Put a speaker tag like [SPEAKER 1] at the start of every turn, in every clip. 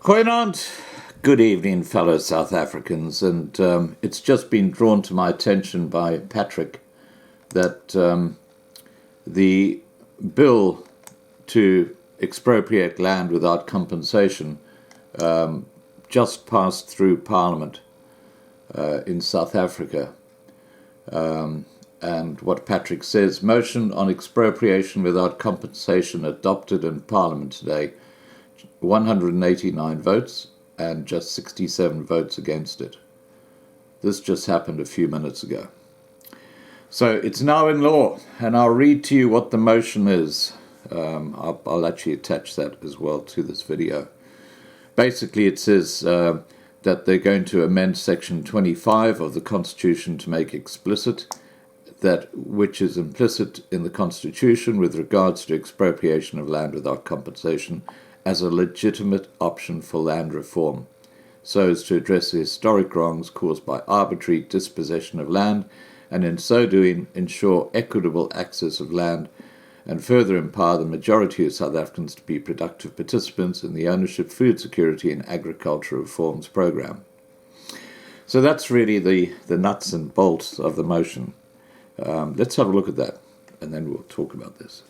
[SPEAKER 1] Goeienaand. Good evening, fellow South Africans. And it's just been drawn to my attention by Patrick that the bill to expropriate land without compensation just passed through Parliament in South Africa. And what Patrick says, motion on expropriation without compensation adopted in Parliament today. 189 votes and just 67 votes against it. This just happened a few minutes ago. So it's now in law, and I'll read to you what the motion is. I'll actually attach that as well to this video. Basically, it says that they're going to amend Section 25 of the Constitution to make explicit that which is implicit in the Constitution with regards to expropriation of land without compensation as a legitimate option for land reform, so as to address the historic wrongs caused by arbitrary dispossession of land, and in so doing ensure equitable access of land, and further empower the majority of South Africans to be productive participants in the ownership, food security and agriculture reforms program. So that's really the nuts and bolts of the motion. Let's have a look at that, and then we'll talk about this.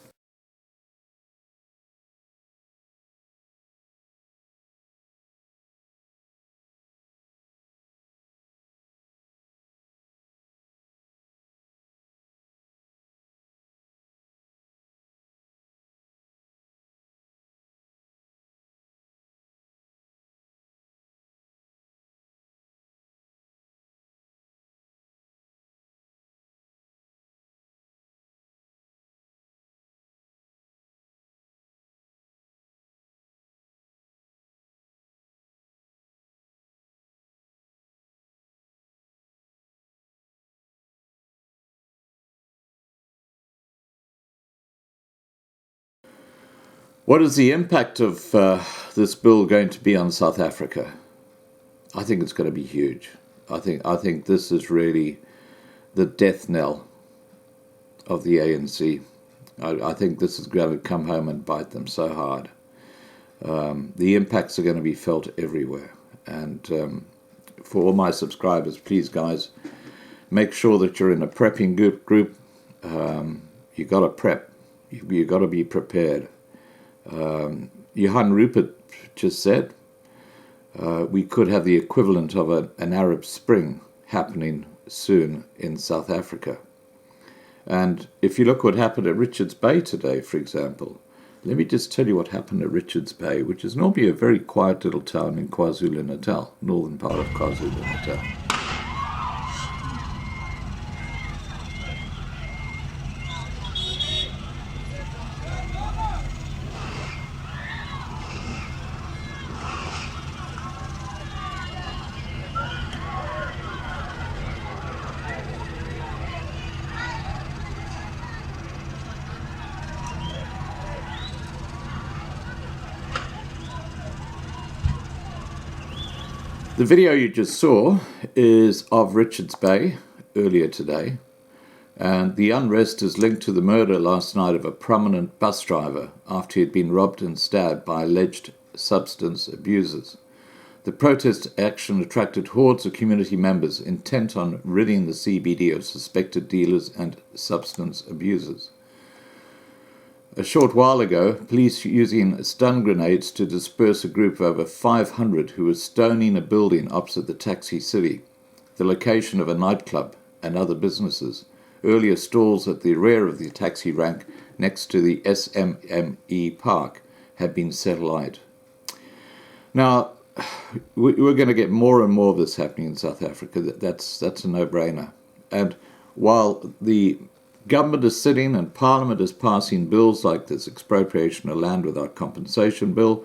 [SPEAKER 1] What is the impact of this bill going to be on South Africa? I think it's going to be huge. I think this is really the death knell of the ANC. I think this is going to come home and bite them so hard. The impacts are going to be felt everywhere. And for all my subscribers, please, guys, make sure that you're in a prepping group. You got to prep. You got to be prepared. Johan Rupert just said we could have the equivalent of an Arab Spring happening soon in South Africa. And if you look what happened at Richards Bay today, for example, let me just tell you what happened at Richards Bay, which is normally a very quiet little town in KwaZulu-Natal, northern part of KwaZulu-Natal. The video you just saw is of Richards Bay earlier today, and the unrest is linked to the murder last night of a prominent bus driver after he had been robbed and stabbed by alleged substance abusers. The protest action attracted hordes of community members intent on ridding the CBD of suspected dealers and substance abusers. A short while ago, police using stun grenades to disperse a group of over 500 who were stoning a building opposite the Taxi City, the location of a nightclub and other businesses. Earlier stalls at the rear of the taxi rank next to the SMME Park had been set alight. Now, we're going to get more and more of this happening in South Africa. That's a no-brainer. And while the government is sitting and Parliament is passing bills like this expropriation of land without compensation bill,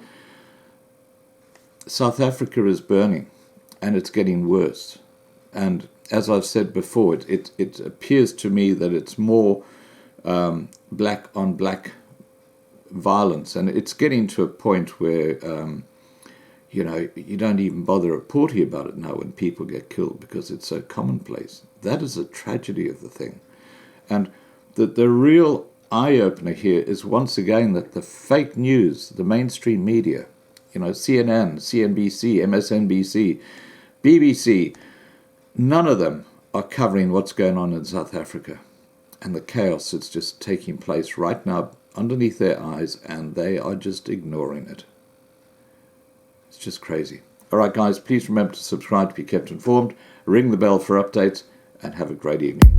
[SPEAKER 1] South Africa is burning, and it's getting worse. And as I've said before, it appears to me that it's more black on black violence, and it's getting to a point where you don't even bother reporting about it now when people get killed because it's so commonplace. That is a tragedy of the thing. And the real eye-opener here is once again that the fake news, the mainstream media, CNN, CNBC, MSNBC, BBC, none of them are covering what's going on in South Africa and the chaos that's just taking place right now underneath their eyes, and they are just ignoring it. It's just crazy. All right, guys, please remember to subscribe to be kept informed, ring the bell for updates, and have a great evening.